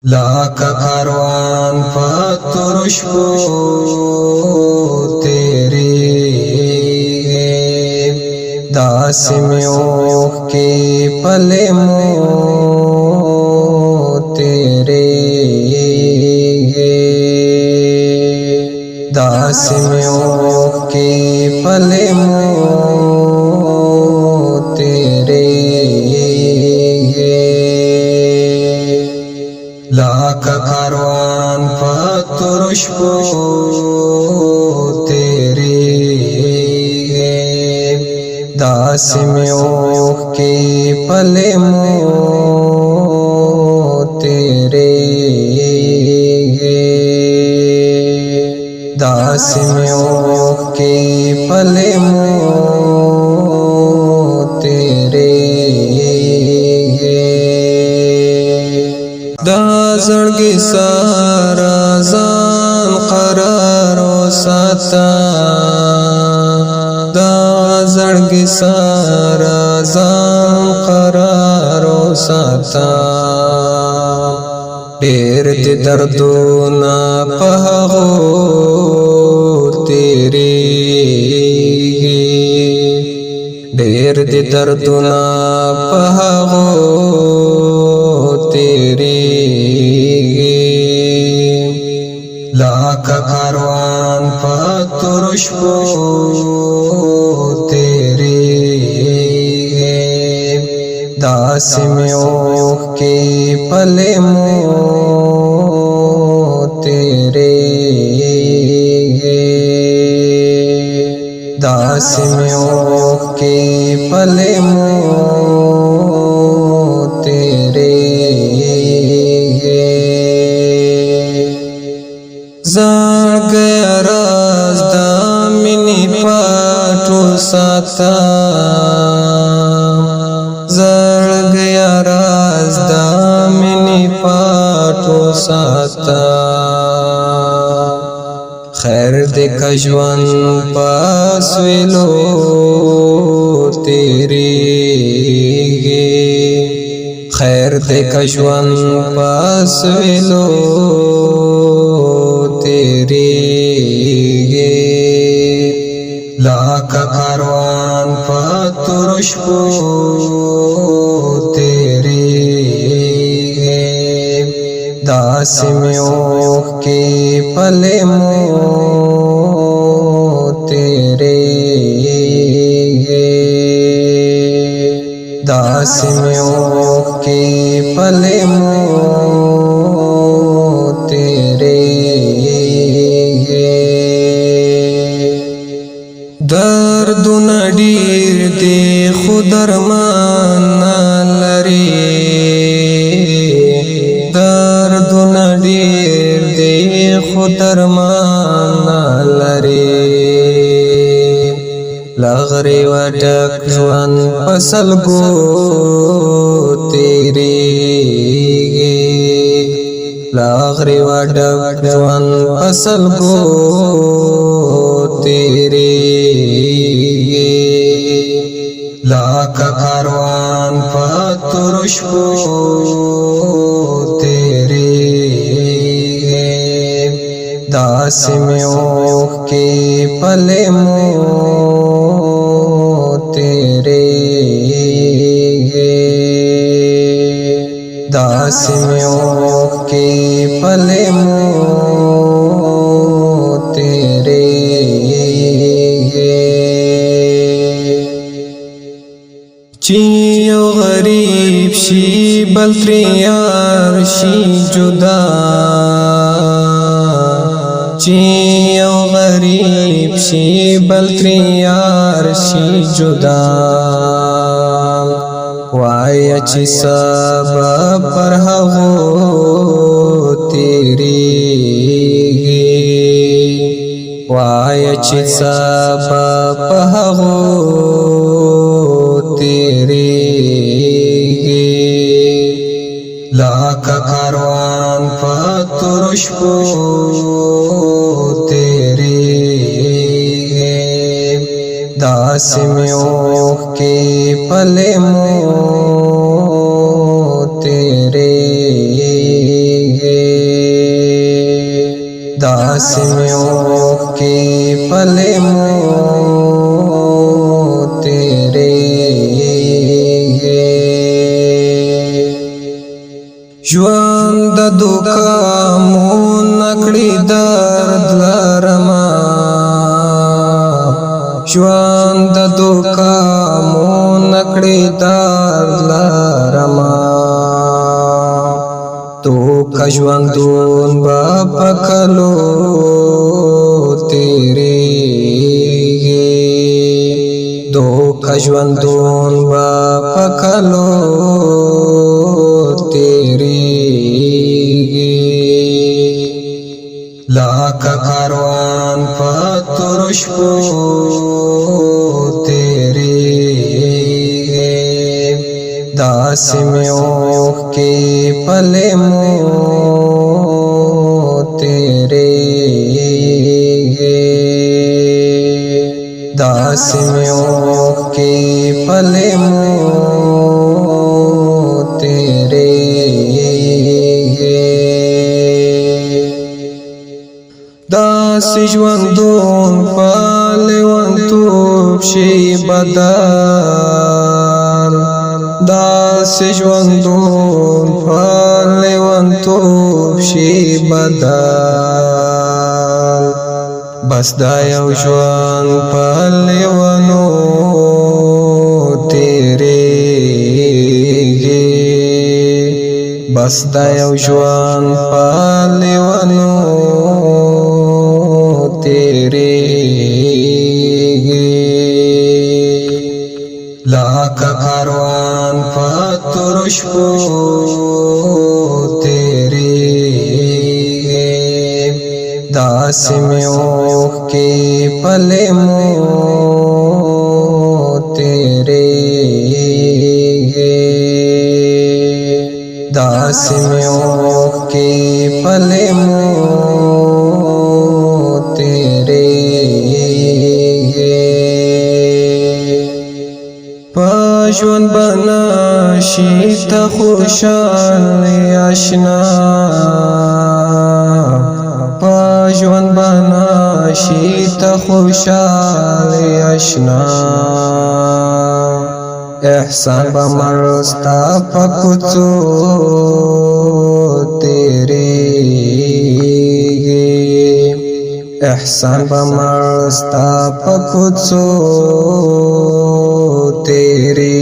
लाख कारवान पतुरुष्पो तेरे दास में ओख के पले मो तेरे दास में ओख के पले मो तेरे लाख कारवान पतुरुष्पो तेरे दास में ओख के पले मो तेरे दास में ओख के पले मो तेरे दा ज़ड़गी सारा ज़ान क़रारो साता दा ज़ड़गी सारा ज़ान क़रारो साता ढेर दे दर्दोना पहागो तेरे ढेर दे दर्दोना पहागो तेरे लाख कारवान पतुरुष्पो तेरे दास में ओख के पले मो तेरे दास में ओख के पले मो तेरे ज़ड़ गया राज दामिनी पाटो साता ज़ड़ गया राज दामिनी पाटो साता खैर दे कजवन पास वेलो तेरे खैर दे कजवन पास वेलो तेरे लाख कारवान पतुरुष्पो तेरे दास में ओख के पले मो तेरे दास में ओख के पले मो तेरे दर्द नडीर दे खुदरमान लरे दर्द नडीर दे खुदरमान लरे लगरे वटक जवन फसल गो तेरे लगरे वटक जवन फसल गो तेरे लाख कारवान पतुरुष्पो तेरे दास में ओख के पले मो तेरे दास में ओख के पले मो तेरे चियो गरीब शी बल्त्रियार शी जुदा चियो गरीब शी बल्त्रियार शी जुदा वाय ची सबब पर हो तेरे वाय ची सबब हो तेरे लाख कारवान पतुरुष्पो तेरे दास में ओख के पले मो तेरे दासियों के पले मुँह तेरे ژوند د دوکا مون نکړی درد لرما ژوند د دوکا مون نکړی درد لرما تو کا ژوندون با پکلو تیرے دو کا ژوندون با پکلو लाका कारवान पतुरुष को तेरे दासियों के पले मुँह तेरे दासियों के पले मुँह तेरे दासी ژوندون پهلوانتوب شي بدل दासी ژوندون پهلوانتوب شي بدل بس دا یو ژوند پهلوانو تیریږي بس دا یو ژوند پهلوانو लाका कारवान पतुरुष को तेरे दासियों के पले मुँह तेरे दासियों के पले मुँह तेरे پژوند بنا شیت خوشال آشنا پژوند بنا شیت خوشال آشنا احسان بمرستا پکوچو تیرے احسان بمرستا پکوچو तेरे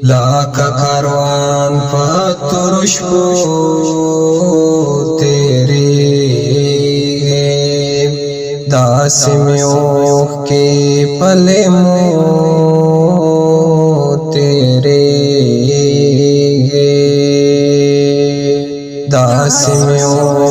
लाका कारवान पतुरुष को तेरे दासियों के पले मुँह तेरे दासियों